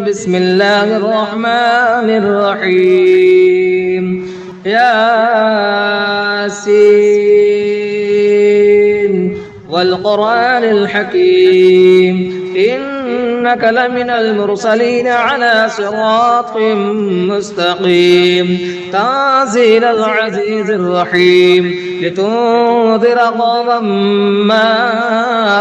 بسم الله الرحمن الرحيم ياسين والقرآن الحكيم إنك لمن المرسلين على صراط مستقيم تنزيل العزيز الرحيم لتنذر قوما ما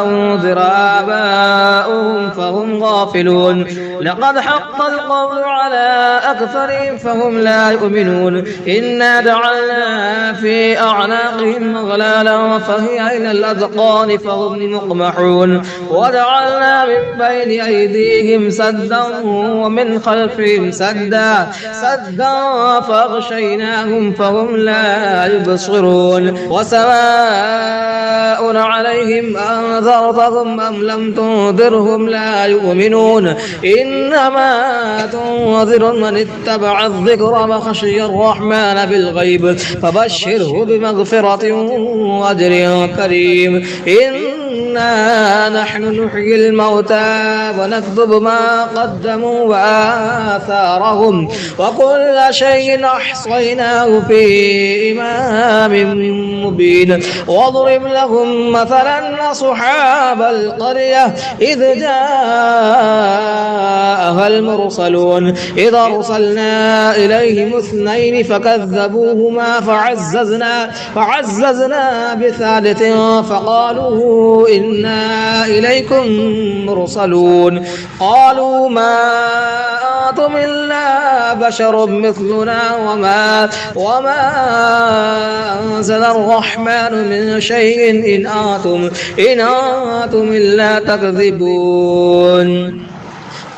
أنذر آباؤهم فهم غافلون لقد حق القول على أكثرهم فهم لا يؤمنون إنا جعلنا في أعناقهم أغلالا فهي إلى الأذقان فهم مقمحون وجعلنا من بين أيديهم سدا ومن خلفهم سدا فأغشيناهم فهم لا يبصرون وسواء عليهم أنذرتهم أم لم تنذرهم لا يؤمنون إنما تنذر من اتبع الذكر وخشي الرحمن بالغيب فبشره بمغفرة وأجر كريم إنا نحن نحيي الموتى ونكتب ما قدموا وآثارهم وكل شيء أحصيناه في إمام مبين واضرب لهم مثلا أصحاب القرية إذ جاءها المرسلون إذ أرسلنا إليهم اثنين فكذبوهما فعززنا بثالث فقالوا إنا إليكم مرسلون قالوا ما أنتم إلا بشر مثلنا وما أنزل الرحمن من شيء إن أنتم إلا تكذبون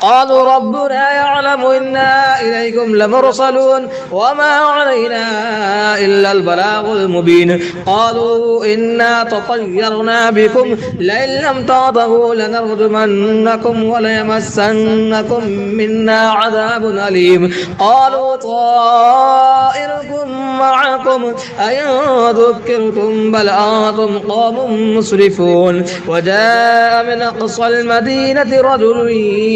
قالوا ربنا يعلم إنا إليكم لمرسلون وما علينا إلا البلاغ المبين قالوا إنا تطيرنا بكم لئن لم تنتهوا لنرجمنكم وليمسنكم منا عذاب أليم قالوا طائركم معكم أئن ذكرتم بل أنتم قوم مسرفون وجاء من أقصى المدينة رجل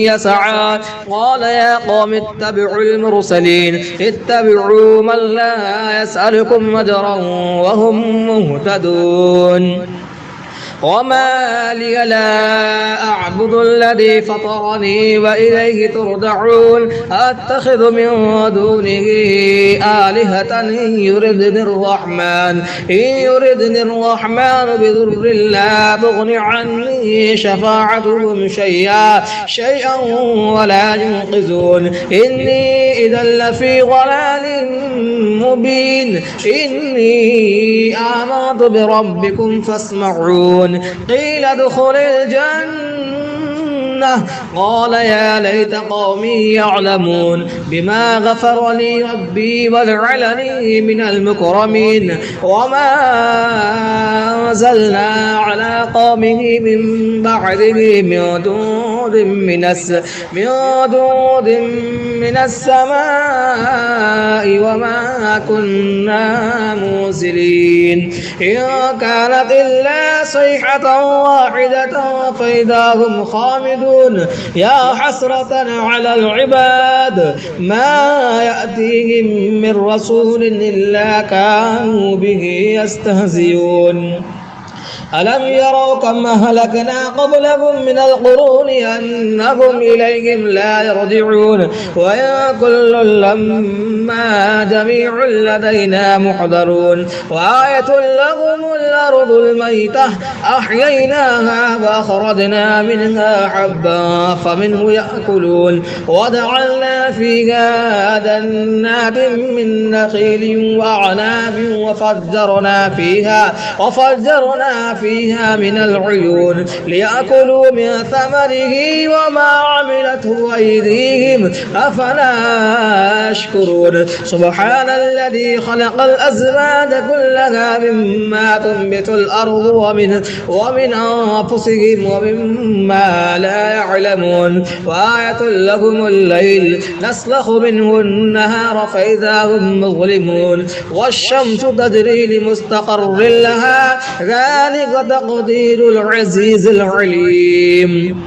يسعى قال يا قوم اتبعوا المرسلين اتبعوا من لا يسألكم أجرا وهم مهتدون وما لي لا أعبد الذي فطرني وإليه ترجعون أتخذ من دونه آلهة إن يردني الرحمن بضر لا تغن عني شفاعتهم شيئا ولا ينقذون إني إذا لفي ضلال مبين إني آمنت بربكم فاسمعون قيل ادخل الجنة قال يا ليت قومي يعلمون بما غفر لي ربي وجعلني من المكرمين وما أنزلنا على قومه من بعده من دود من السماء وما كنا منزلين إن كانت إلا صيحة واحدة فإذا هم خامدون يا حسرة على العباد ما يأتيهم من رسول إلا كانوا به يستهزئون ألم يروا كم أهلكنا قبلهم من القرون أنهم إليهم لا يرجعون وإن كل لما جميع لدينا محضرون وآية لهم الأرض الميتة أحييناها وأخرجنا منها حبا فمنه يأكلون وجعلنا فيها جنات من نخيل وأعناب وفجرنا فيها من العيون ليأكلوا من ثمره وما عملته أيديهم أفلا يشكرون سبحان الذي خلق الأزواج كلها مما تنبت الأرض ومن أنفسهم ومما لا يعلمون وآية لهم الليل نسلخ منه النهار فإذا هم مظلمون والشمس تجري لمستقر لها ذلك تقدير العزيز العليم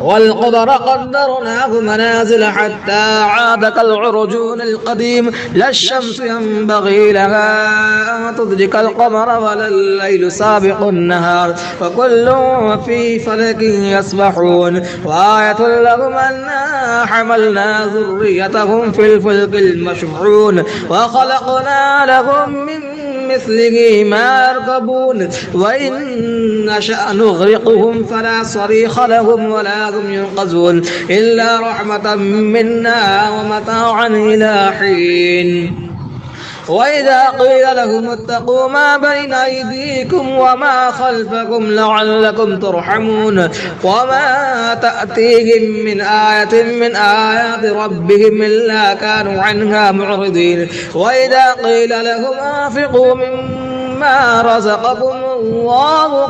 والقدر قدرناه منازل حتى عاد كالعرجون القديم لا الشمس ينبغي لها أن تدرك القمر ولا الليل سابق النهار وكل في فلك يسبحون وآية لهم أنا حملنا ذريتهم في الفلك المشحون وخلقنا لهم من مثله ما يركبون وإن نشأ نغرقهم فلا صريخ لهم ولا هم ينقذون إلا رحمة منا ومتاعا إلى حين وإذا قيل لهم اتقوا ما بين أيديكم وما خلفكم لعلكم ترحمون وما تأتيهم من آية من آيات ربهم إلا كانوا عنها معرضين وإذا قيل لهم أنفقوا مما رزقكم الله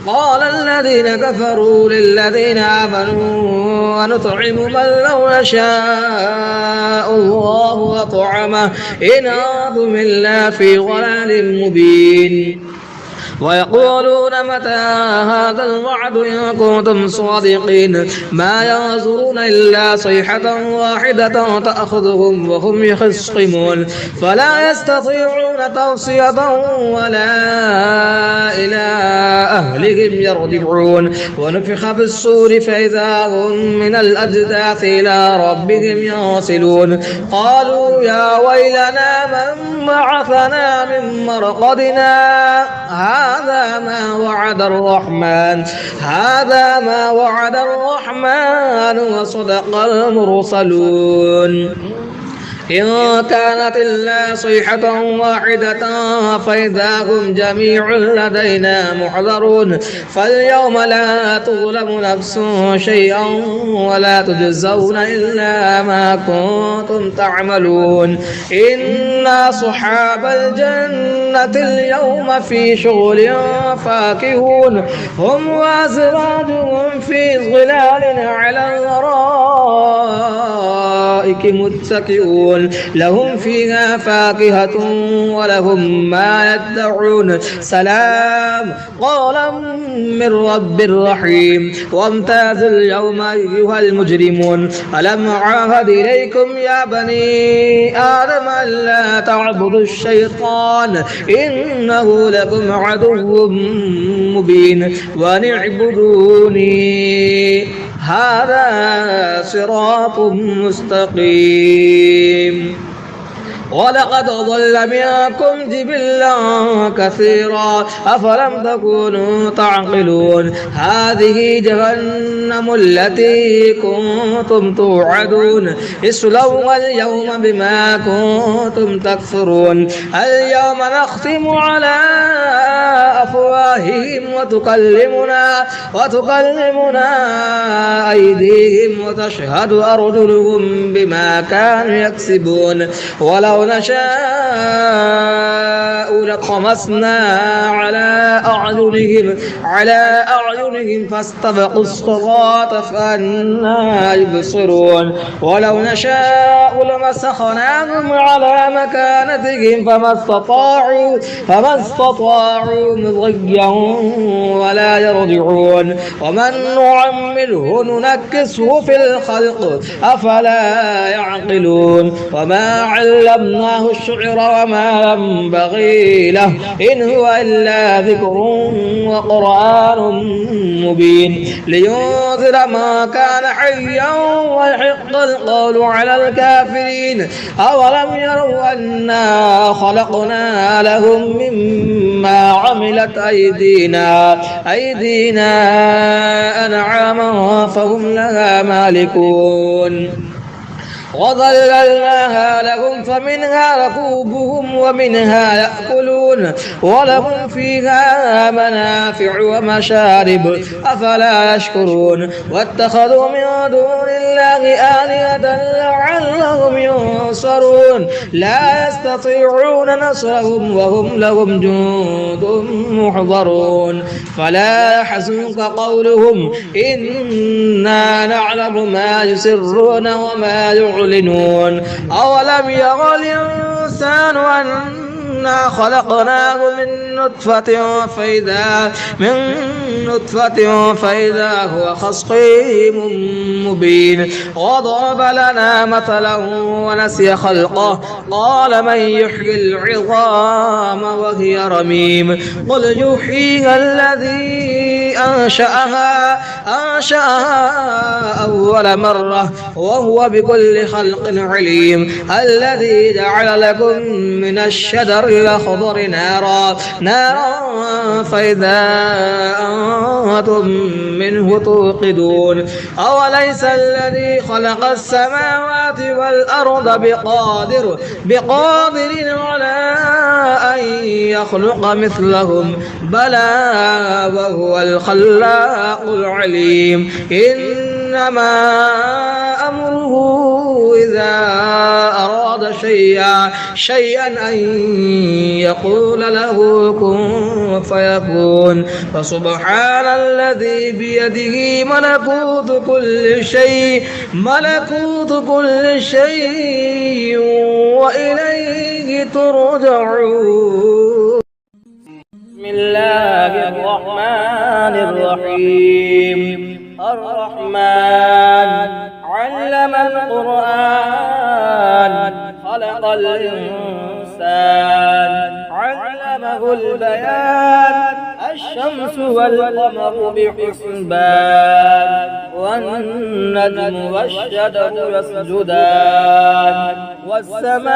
قال الذين كفروا للذين آمنوا ونطعم من لو يشاء الله أطعمه إن أنتم إلا في ضلال مبين ويقولون متى هذا الوعد إن كنتم صادقين ما ينظرون إلا صيحة واحدة تأخذهم وهم يخصمون فلا يستطيعون توصية ولا إلى أهلهم يرجعون ونفخ في الصور فإذا هم من الأجداث إلى ربهم ينسلون قالوا يا ويلنا من بعثنا من مرقدنا هذا ما وعد الرحمن وصدق المرسلون إن كانت إلا صيحة واحدة فإذا هم جميع لدينا محضرون فاليوم لا تظلم نفس شيئا ولا تجزون إلا ما كنتم تعملون إن أصحاب الجنة اليوم في شغل فاكهون هم وأزواجهم في ظلال على الأرائك متكئون لهم فيها فاكهة ولهم ما يدعون سلام قولا من رب رحيم وامتاز اليوم أيها المجرمون ألم أعهد إليكم يا بني آدم ألا تعبدوا الشيطان إنه لكم عدو مبين وأن اعبدوني هذا صراط مستقيم ولقد ضل منكم جبلا كثيرا أفلم تكونوا تعقلون هذه جهنم التي كنتم توعدون اصلوها اليوم بما كنتم تكفرون اليوم نختم على أفواههم وتكلمنا أيديهم وتشهد أرجلهم بما كانوا يكسبون ولو نشاء لطمسنا على أعينهم فاستبقوا الصراط فأنى يبصرون ولو نشاء لمسخناهم على مكانتهم فما استطاعوا مضيا ولا يرجعون ومن نعمله ننكسه في الخلق أفلا يعقلون وما علمناه الشعر وما ينبغي له إن هو إلا ذكر وقرآن مبين لينذر ما كان حيا ويحق القول على الكافرين أولم يروا أنا خلقنا لهم مما عملت أيدينا أنعاما فهم لها مالكون وظللناها لهم فمنها ركوبهم ومنها يأكلون ولهم فيها منافع ومشارب أفلا يشكرون واتخذوا من دون الله آلهة لعلهم ينصرون لا يستطيعون نصرهم وهم لهم جند محضرون فلا يحزنك قولهم إنا نعلم ما يسرون وما يعلنون أولم يرى الإنسان إنا خلقناه من نطفة فإذا هو خصيم مبين وضرب لنا مثلا ونسي خلقه قال من يحيي العظام وهي رميم قل يحييها الذي أنشأها أول مرة وهو بكل خلق عليم الذي جعل لكم من الشجر الأخضر نارا فإذا أنتم منه توقدون أوليس الذي خلق السماوات والأرض بقادر على أن يخلق مثلهم بلى وهو الخلاق العليم إنما أمره إذا أراد شيئا أن يقول له كن فيكون فسبحان الذي بيده ملكوت كل شيء وإليه ترجعون. بسم الله الرحمن الرحيم. الرحمن علم القرآن خلق الإنسان علمه البيان الشمس والقمر بحسبان والنجم والشجر يسجدان والسماء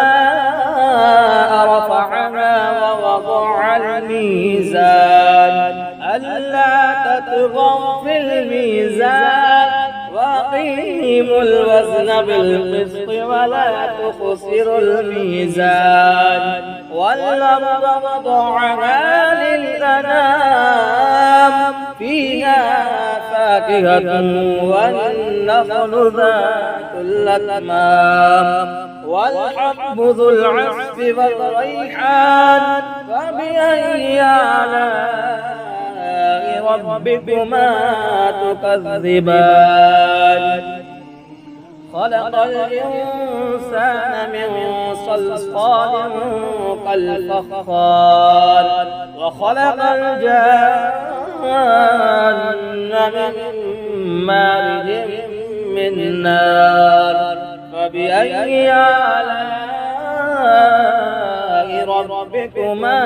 رفعها ووضع الميزان ألا تطغوا في الميزان وأقيموا الوزن بالقسط ولا تخسروا الميزان والأرض وضعها للأنام فيها فاكهة والنخل ذات الأكمام والحب ذو العصف والريحان فبأي آلاء ربكما تكذبان خلق الإنسان من صلصال كالفخار وخلق الجان من مارج من نار فبأي آلاء ربكما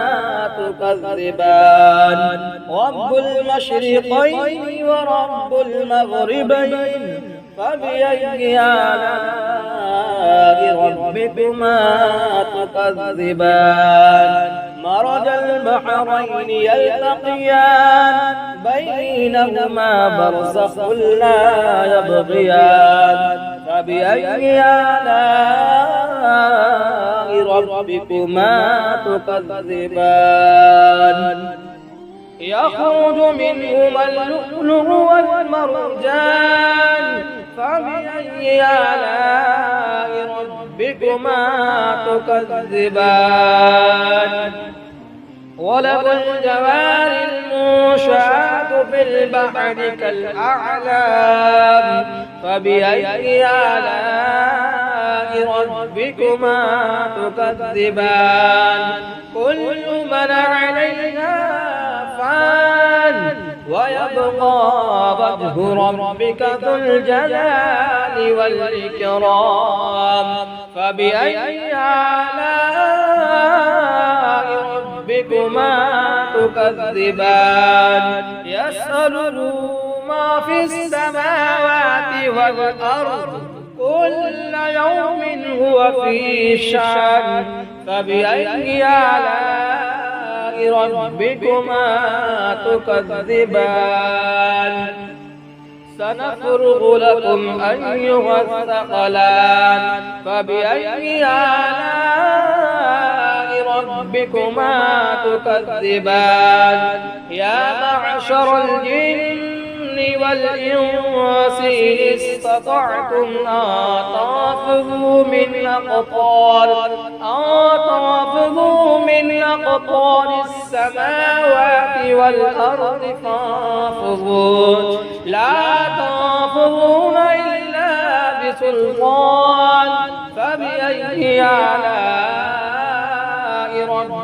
تكذبان رب المشرقين ورب المغربين فبأي آلاء ربكما تكذبان مرج البحرين يلتقيان بينهما برزخ لا يبغيان فبأي آلاء ربكما تكذبان يخرج منهما اللؤلؤ والمرجان فبأي آلاء ربكما تكذبان وله الجوار المنشآت في البحر كالأعلام فبأي آلاء ربكما تكذبان كل من عليها فان ويبقى وجه ربك ذو الجلال والإكرام فبأي آلاء ربكما تكذبان يسأله ما في السماوات والأرض كل يوم هو في شأن فبأي آلاء ربكما تكذبان سنفرغ لكم أيها الثقلان فبأي آلاء ربكما تكذبان يا معشر الجن والإنس إن استطعتم أن تنفذوا من أقطار السماوات والأرض فانفذوا لا تنفذون إلا بسلطان فبأي آلاء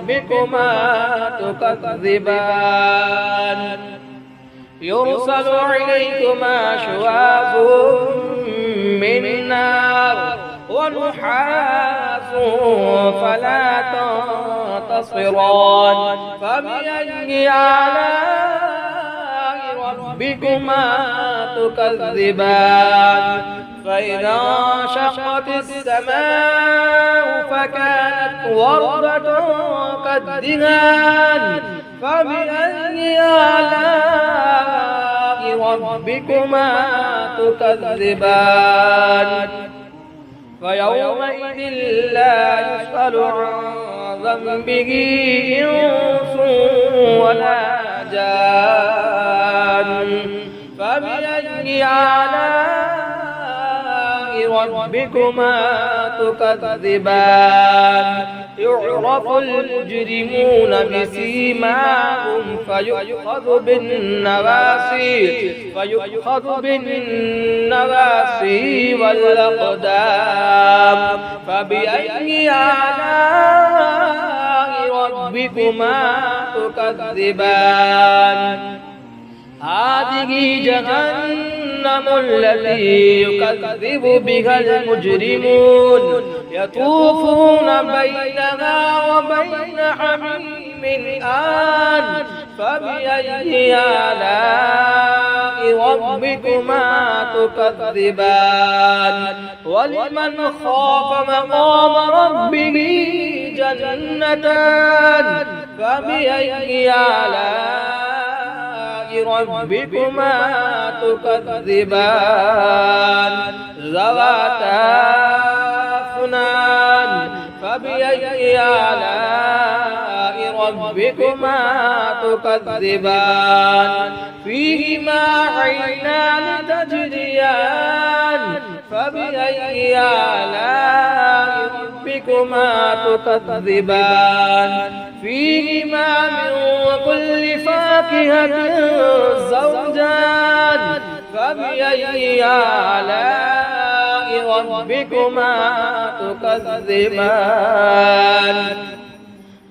ربكما تكذبان يرسل إليكما شواظ من نار ونحاس فلا تنتصران فبأي آلاء ربكما تكذبان فإذا انشقت السماء فكانت وردة كالدهان فبأي آلاء ربكما تكذبان فيومئذ لا يسأل عن ذنبه إنس ولا جان فبأي آلاء ربكما تكذبان يعرف المجرمون بسيماهم فيؤخذ بالنواسي والأقدام فبأي آلاء ربكما تكذبان هذه جهنم التي يكذب بها المجرمون يطوفون بينها وبين حميم آن فبأي آلاء ربكما تكذبان ولمن خاف مقام ربه جنتان فبأي آلاء ربكما تكذبان ذواتا أفنان فبأي آلاء ربكما تكذبان فيهما عينان تجريان فبأي آلاء ربكما تكذبان فيهما من كل فاكهة زوجان فبأي آلاء ربكما تكذبان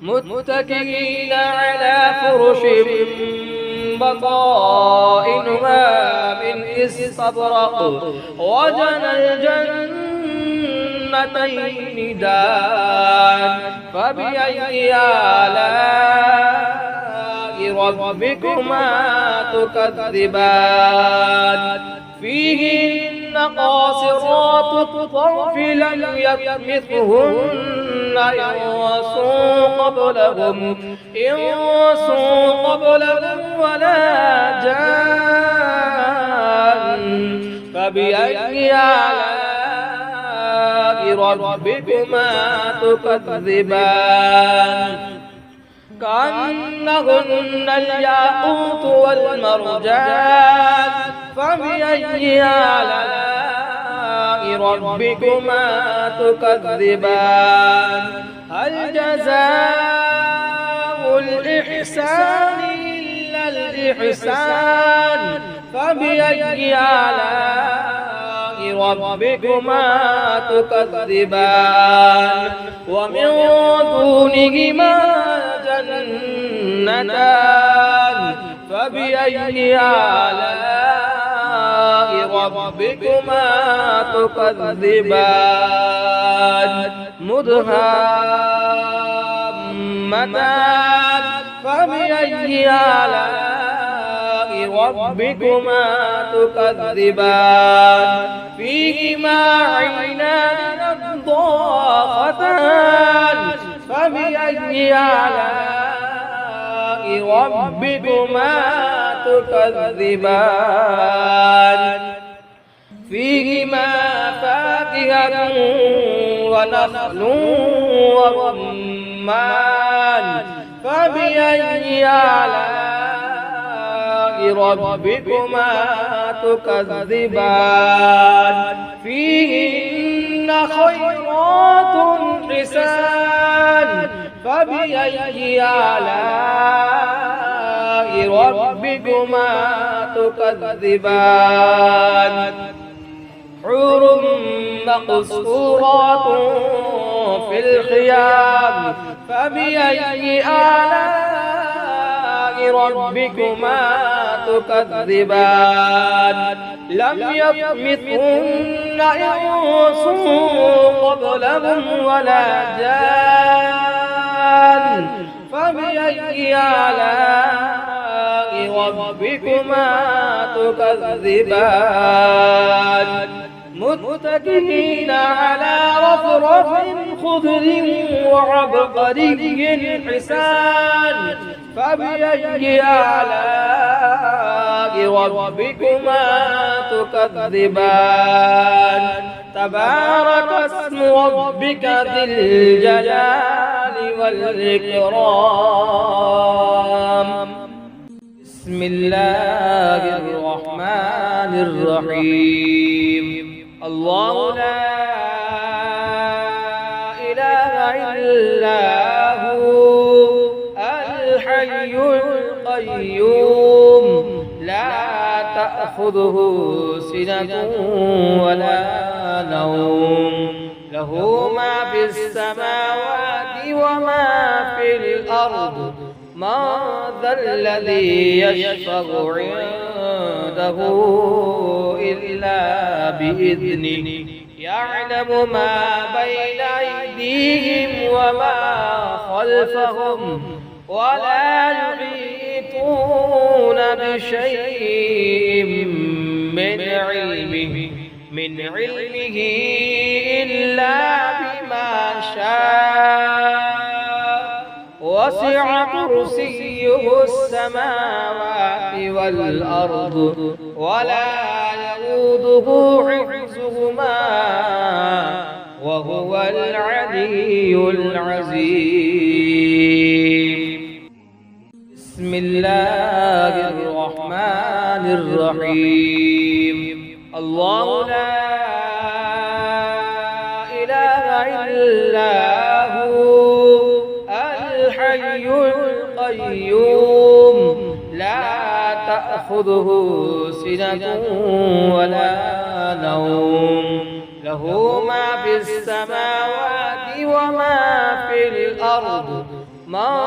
متكئين على فرش بطائنها من استبرق وجنى الجنتين دان فبأي آلاء ربكما تكذبان فيهن قاصرات الطرف لم يطمثهن إنس قبلهم ولا جان فبأي آلاء ربكما تكذبان كأنهن الياقوت والمرجان فبأي آلاء ربكما تكذبان هل جزاء الإحسان إلا الإحسان فبأي آلاء ربكما تكذبان ومن دونهما جنتان فبأي آلاء ربكما تكذبان مدهامتان فبأي آلاء ربكما تكذبان فيهما عينان نضاختان فبأي آلاء ربكما تكذبان فيهما فاكهة ونخل ورمان فبأي آلاء ربكما تكذبان فيهن خيرات حسان فبأي آلاء ربكما تكذبان حور مقصورات في الخيام فبأي آلاء ربكما تكذبان لم يطمثهن إنس قبلهم ولا جان فبأي آلاء ربكما تكذبان متكئين على رفرف خضر وعبقري حسان فبأي آلاء ربكما تكذبان تبارك اسم ربك ذي الجلال والإكرام بسم الله الرحمن الرحيم الله لا إله إلا هو الحي القيوم لا تأخذه سنة ولا نوم له ما في السماوات وما في الأرض من ذا الذي يشفع عنده إلا بإذنه يعلم ما بين أيديهم وما خلفهم ولا يحيطون بشيء من علمه إلا بما شاء وسع كرسيه السماوات والأرض ولا يؤوده حفظهما وهو العلي العظيم بسم الله الرحمن الرحيم الله لا إله إلا هو الحي القيوم لا تأخذه سنة ولا نوم له ما في السماوات وما في الأرض من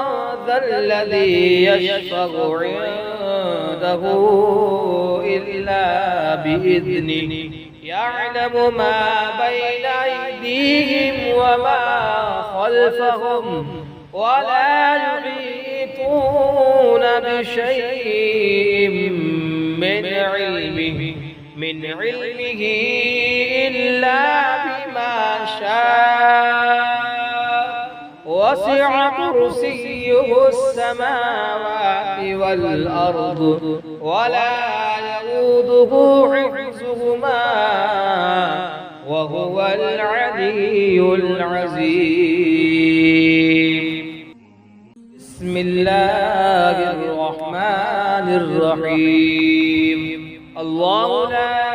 ذا الذي يشفع عنده إلا بإذنه يعلم ما بين أيديهم وما خلفهم ولا يحيطون بشيء من علمه إلا بما شاء وسع كرسيه السماوات والأرض ولا يؤوده حفظهما وهو العلي العظيم بسم الله الرحمن الرحيم الله لا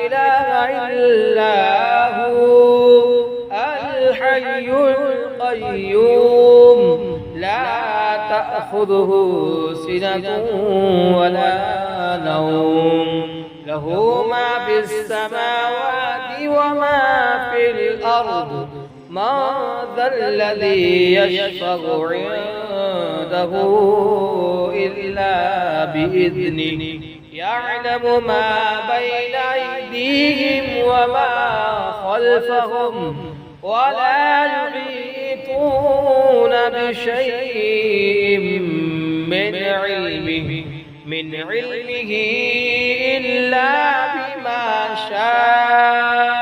إله إلا هو الحي القيوم لا تأخذه سنة ولا نوم له ما في السماوات وما في الأرض من ذا الذي يشفع عنده إلا بإذنه يعلم ما بين أيديهم وما خلفهم ولا يحيطون بشيء من علمه إلا بما شاء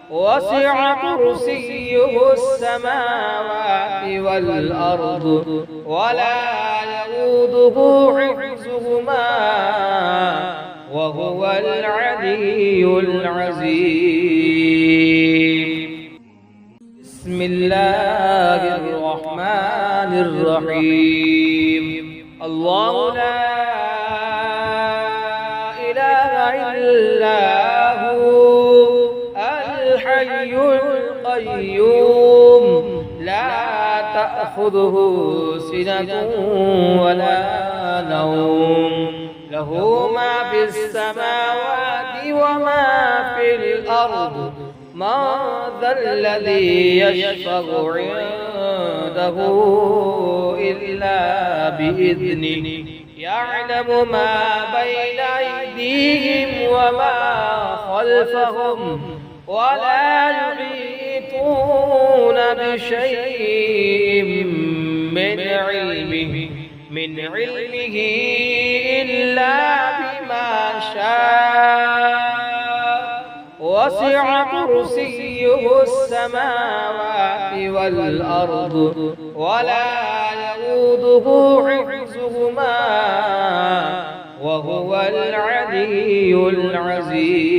وسع كرسيه السماوات والأرض ولا يؤوده حفظهما وهو العلي العظيم بسم الله الرحمن الرحيم الله لا إله إلا هو الحي القيوم لا تأخذه سنة ولا نوم له ما في السماوات وما في الأرض من ذا الذي يشفع عنده إلا بإذنه يعلم ما بين أيديهم وما خلفهم ولا يحيطون بشيء من علمه إلا بما شاء وسع كرسيه السماوات والأرض ولا يؤوده حفظهما وهو العلي العظيم